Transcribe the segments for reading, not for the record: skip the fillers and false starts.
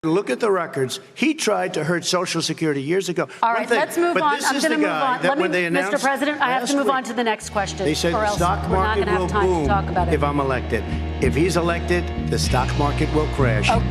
Look at the records. He tried to hurt Social Security years ago. All right, let's move on. I'm going to move on. Mr. President, I have to move on to the next question. They said the stock market will boom if I'm elected. If he's elected, the stock market will crash. Oh.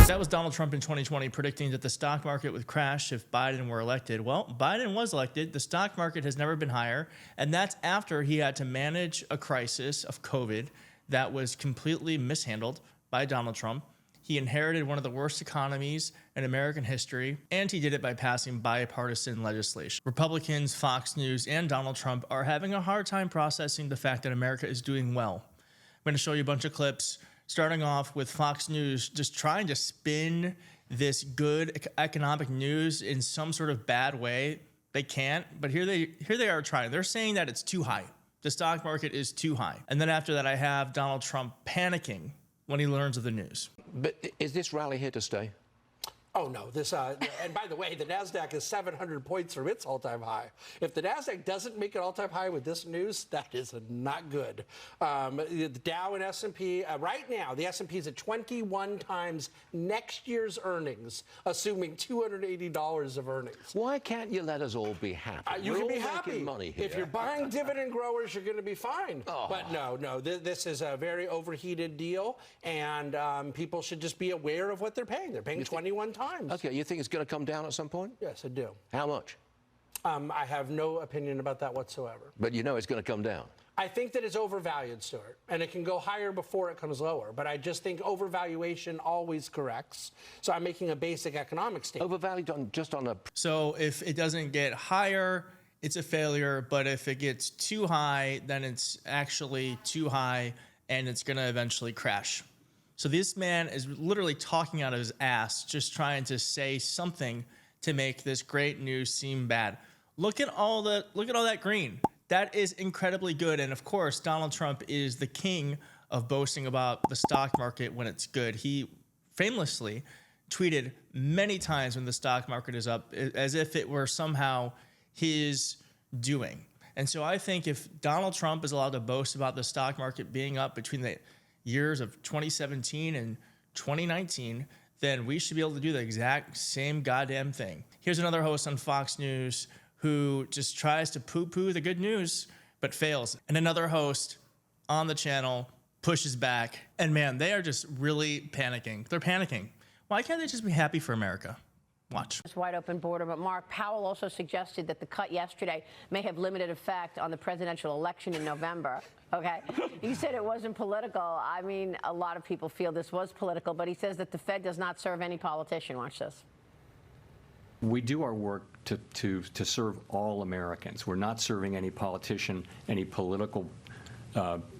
That was Donald Trump in 2020 predicting that the stock market would crash if Biden were elected. Well, Biden was elected. The stock market has never been higher. And that's after he had to manage a crisis of COVID that was completely mishandled by Donald Trump. He inherited one of the worst economies in American history, and he did it by passing bipartisan legislation. Republicans, Fox News, and Donald Trump are having a hard time processing the fact that America is doing well. I'm going to show you a bunch of clips, starting off with Fox News just trying to spin this good economic news in some sort of bad way. They can't, but here they are trying. They're saying that it's too high. The stock market is too high. And then after that, I have Donald Trump panicking when he learns of the news. But is this rally here to stay? Oh, no. And by the way, the NASDAQ is 700 points from its all-time high. If the NASDAQ doesn't make an all-time high with this news, that is not good. The Dow and S&P, right now, the S&P is at 21 times next year's earnings, assuming $280 of earnings. Why can't you let us all be happy? You We're can be all happy. making money here. If you're buying dividend growers, you're going to be fine. Oh. But no, this is a very overheated deal, and people should just be aware of what they're paying. They're paying 21 times. Okay, you think it's going to come down at some point? Yes, I do. How much? I have no opinion about that whatsoever. But you know it's going to come down. I think that it's overvalued, Stuart, and it can go higher before it comes lower. But I just think overvaluation always corrects. So I'm making a basic economic statement. Overvalued just on a... So if it doesn't get higher, it's a failure. But if it gets too high, then it's actually too high, and it's going to eventually crash. So this man is literally talking out of his ass, just trying to say something to make this great news seem bad. Look at all that green. That is incredibly good. And of course, Donald Trump is the king of boasting about the stock market when it's good. He famously tweeted many times when the stock market is up as if it were somehow his doing. And so I think if Donald Trump is allowed to boast about the stock market being up between the years of 2017 and 2019, then we should be able to do the exact same goddamn thing. Here's another host on Fox News who just tries to poo-poo the good news, but fails. And another host on the channel pushes back. And man, they are just really panicking. They're panicking. Why can't they just be happy for America? Watch. Wide open border, but Mark Powell also suggested that the cut yesterday may have limited effect on the presidential election in November. Okay. He said it wasn't political. I mean, a lot of people feel this was political, but he says that the Fed does not serve any politician. Watch this. We do our work to serve all Americans. We're not serving any politician, any political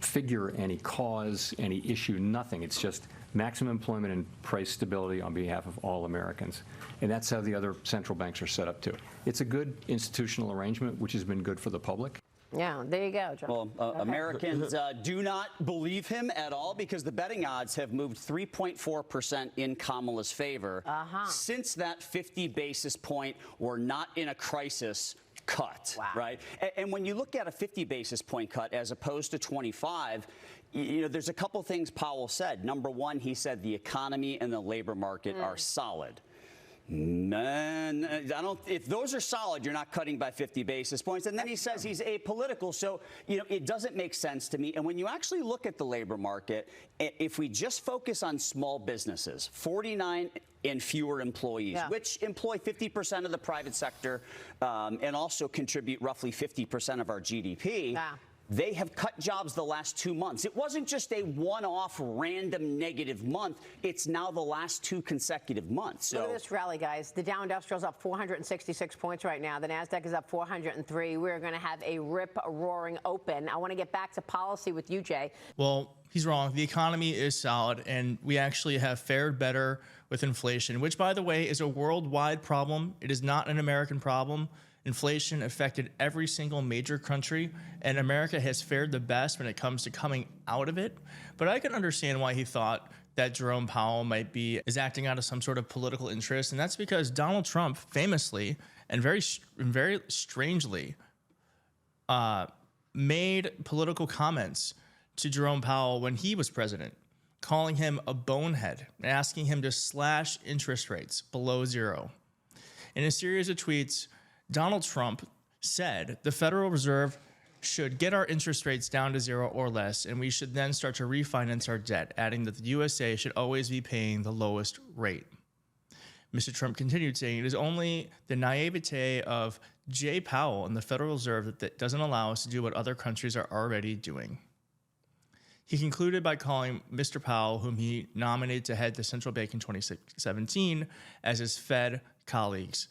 figure, any cause, any issue, nothing. It's just maximum employment and price stability on behalf of all Americans. And that's how the other central banks are set up too. It's a good institutional arrangement, which has been good for the public. Yeah, there you go, John. Well, Americans do not believe him at all because the betting odds have moved 3.4% in Kamala's favor since that 50 basis point "we're not in a crisis" cut, right? And when you look at a 50 basis point cut as opposed to 25, you know, there's a couple things Powell said. Number one, he said the economy and the labor market are solid. Man, if those are solid, you're not cutting by 50 basis points. And then he says he's apolitical. So, you know, it doesn't make sense to me. And when you actually look at the labor market, if we just focus on small businesses, 49 and fewer employees, which employ 50% of the private sector and also contribute roughly 50% of our GDP. They have cut jobs the last 2 months. It wasn't just a one-off random negative month. It's now the last 2 consecutive months. So look at this rally, guys. The Dow Industrial's up 466 points right now. The NASDAQ is up 403. We're going to have a rip-roaring open. I want to get back to policy with you, Jay. Well, he's wrong. The economy is solid, and we actually have fared better with inflation, which, by the way, is a worldwide problem. It is not an American problem. Inflation affected every single major country, and America has fared the best when it comes to coming out of it. But I can understand why he thought that Jerome Powell is acting out of some sort of political interest, and that's because Donald Trump famously and very strangely made political comments to Jerome Powell when he was president, calling him a bonehead and asking him to slash interest rates below zero. In a series of tweets, Donald Trump said the Federal Reserve should get our interest rates down to zero or less, and we should then start to refinance our debt, adding that the USA should always be paying the lowest rate. Mr. Trump continued saying it is only the naivete of Jay Powell and the Federal Reserve that doesn't allow us to do what other countries are already doing. He concluded by calling Mr. Powell, whom he nominated to head the central bank in 2017, as his Fed colleagues,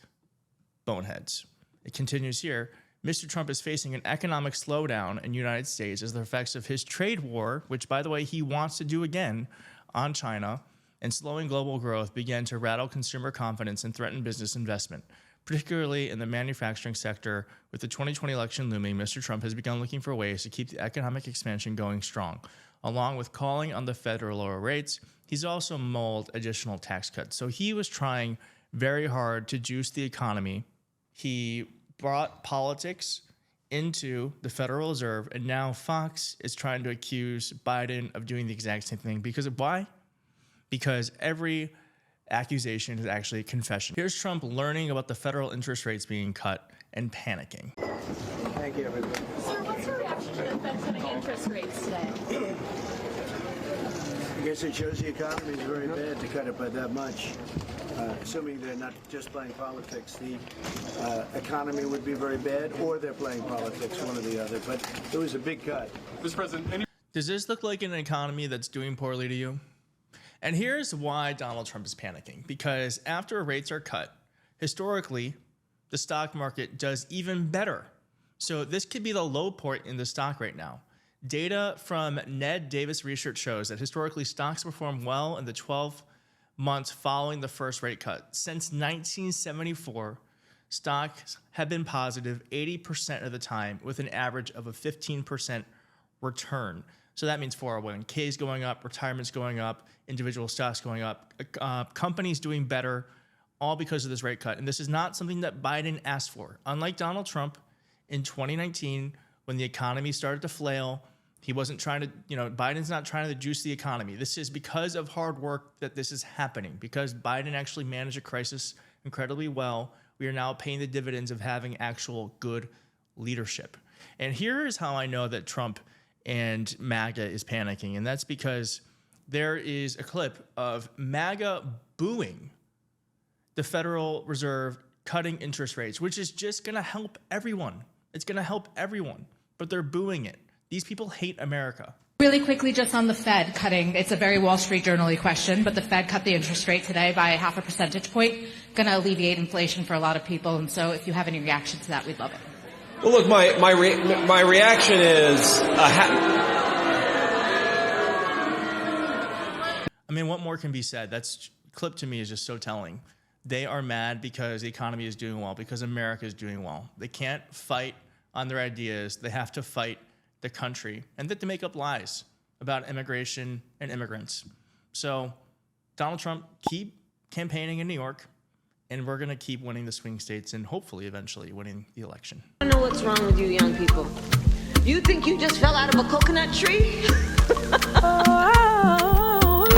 boneheads. It continues here. Mr. Trump is facing an economic slowdown in the United States as the effects of his trade war, which, by the way, he wants to do again on China, and slowing global growth began to rattle consumer confidence and threaten business investment. Particularly in the manufacturing sector, with the 2020 election looming, Mr. Trump has begun looking for ways to keep the economic expansion going strong. Along with calling on the Fed to lower rates, he's also mulled additional tax cuts. So he was trying very hard to juice the economy. He brought politics into the Federal Reserve, and now Fox is trying to accuse Biden of doing the exact same thing. Because of why? Because every accusation is actually a confession. Here's Trump learning about the federal interest rates being cut and panicking. Thank you, everybody. Sir, what's your reaction to the Fed cutting interest rates today? I guess it shows the economy is very bad to cut it by that much. Assuming they're not just playing politics, the economy would be very bad, or they're playing politics, one or the other. But it was a big cut. Mr. President, Does this look like an economy that's doing poorly to you? And here's why Donald Trump is panicking. Because after rates are cut, historically, the stock market does even better. So this could be the low point in the stock right now. Data from Ned Davis Research shows that historically stocks perform well in the 12 months following the first rate cut. Since 1974, stocks have been positive 80% of the time with an average of a 15% return. So that means 401ks going up, retirement's going up, individual stocks going up, companies doing better, all because of this rate cut. And this is not something that Biden asked for. Unlike Donald Trump in 2019, when the economy started to flail, he wasn't trying to, Biden's not trying to juice the economy. This is because of hard work that this is happening. Because Biden actually managed a crisis incredibly well, we are now paying the dividends of having actual good leadership. And here is how I know that Trump and MAGA is panicking. And that's because there is a clip of MAGA booing the Federal Reserve cutting interest rates, which is just going to help everyone. It's going to help everyone, but they're booing it. These people hate America. Really quickly, just on the Fed cutting, it's a very Wall Street Journal-y question, but the Fed cut the interest rate today by 0.5 percentage point, going to alleviate inflation for a lot of people. And so if you have any reaction to that, we'd love it. well, look, my reaction is I mean, what more can be said? That's clip to me is just so telling. They are mad because the economy is doing well, because America is doing well. They can't fight on their ideas. They have to fight the country, and that to make up lies about immigration and immigrants. So Donald Trump, keep campaigning in New York, and we're going to keep winning the swing states and hopefully eventually winning the election. I don't know what's wrong with you young people. You think you just fell out of a coconut tree?